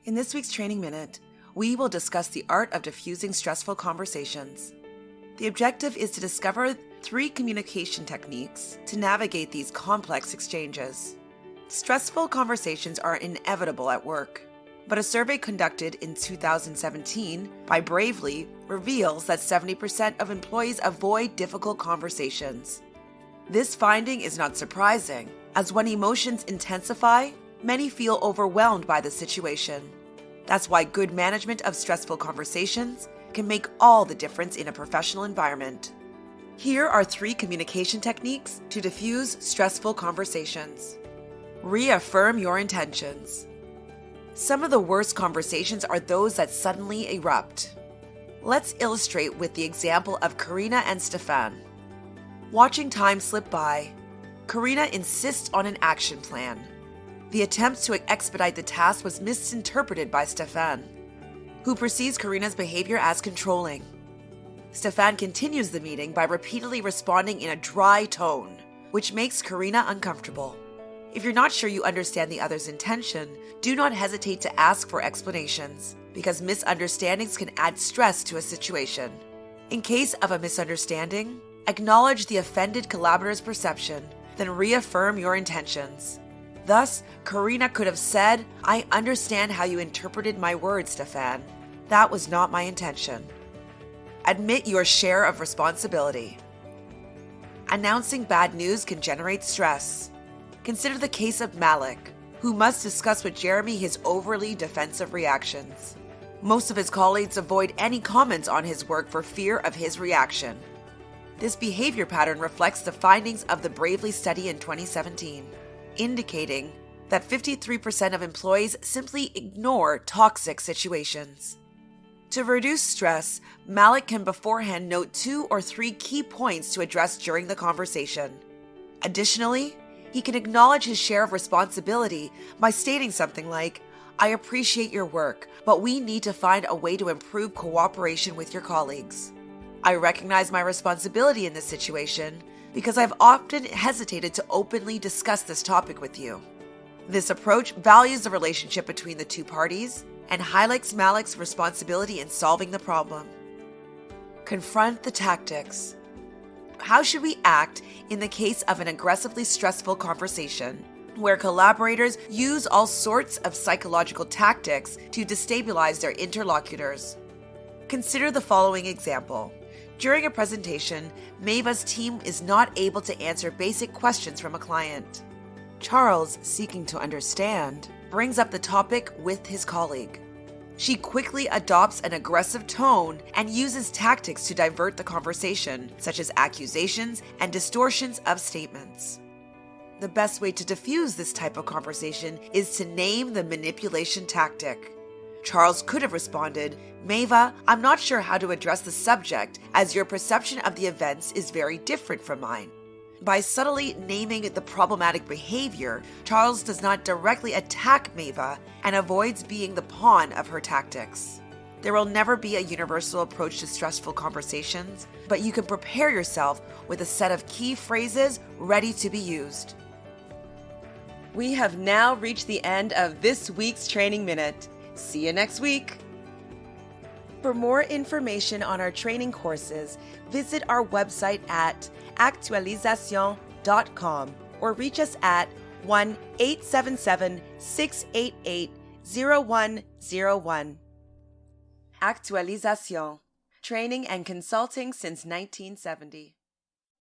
In this week's Training Minute, we will discuss the art of diffusing stressful conversations. The objective is to discover 3 communication techniques to navigate these complex exchanges. Stressful conversations are inevitable at work, but a survey conducted in 2017 by Bravely reveals that 70% of employees avoid difficult conversations. This finding is not surprising, as when emotions intensify, many feel overwhelmed by the situation. That's why good management of stressful conversations can make all the difference in a professional environment. Here are 3 communication techniques to diffuse stressful conversations. Reaffirm your intentions. Some of the worst conversations are those that suddenly erupt. Let's illustrate with the example of Karina and Stefan. Watching time slip by, Karina insists on an action plan. The attempt to expedite the task was misinterpreted by Stefan, who perceives Karina's behavior as controlling. Stefan continues the meeting by repeatedly responding in a dry tone, which makes Karina uncomfortable. If you're not sure you understand the other's intention, do not hesitate to ask for explanations, because misunderstandings can add stress to a situation. In case of a misunderstanding, acknowledge the offended collaborator's perception, then reaffirm your intentions. Thus, Karina could have said, "I understand how you interpreted my words, Stefan. That was not my intention." Admit your share of responsibility. Announcing bad news can generate stress. Consider the case of Malik, who must discuss with Jeremy his overly defensive reactions. Most of his colleagues avoid any comments on his work for fear of his reaction. This behavior pattern reflects the findings of the Bravely study in 2017, indicating that 53% of employees simply ignore toxic situations. To reduce stress, Malik can beforehand note 2 or 3 key points to address during the conversation. Additionally, he can acknowledge his share of responsibility by stating something like, "I appreciate your work, but we need to find a way to improve cooperation with your colleagues. I recognize my responsibility in this situation because I've often hesitated to openly discuss this topic with you." This approach values the relationship between the 2 parties and highlights Malik's responsibility in solving the problem. Confront the tactics. How should we act in the case of an aggressively stressful conversation where collaborators use all sorts of psychological tactics to destabilize their interlocutors? Consider the following example. During a presentation, Maeva's team is not able to answer basic questions from a client. Charles, seeking to understand, brings up the topic with his colleague. She quickly adopts an aggressive tone and uses tactics to divert the conversation, such as accusations and distortions of statements. The best way to diffuse this type of conversation is to name the manipulation tactic. Charles could have responded, "Maeva, I'm not sure how to address the subject as your perception of the events is very different from mine." By subtly naming the problematic behavior, Charles does not directly attack Maeva and avoids being the pawn of her tactics. There will never be a universal approach to stressful conversations, but you can prepare yourself with a set of key phrases ready to be used. We have now reached the end of this week's Training Minute. See you next week. For more information on our training courses, visit our website at actualisation.com or reach us at 1-877-688-0101. Actualisation, training and consulting since 1970.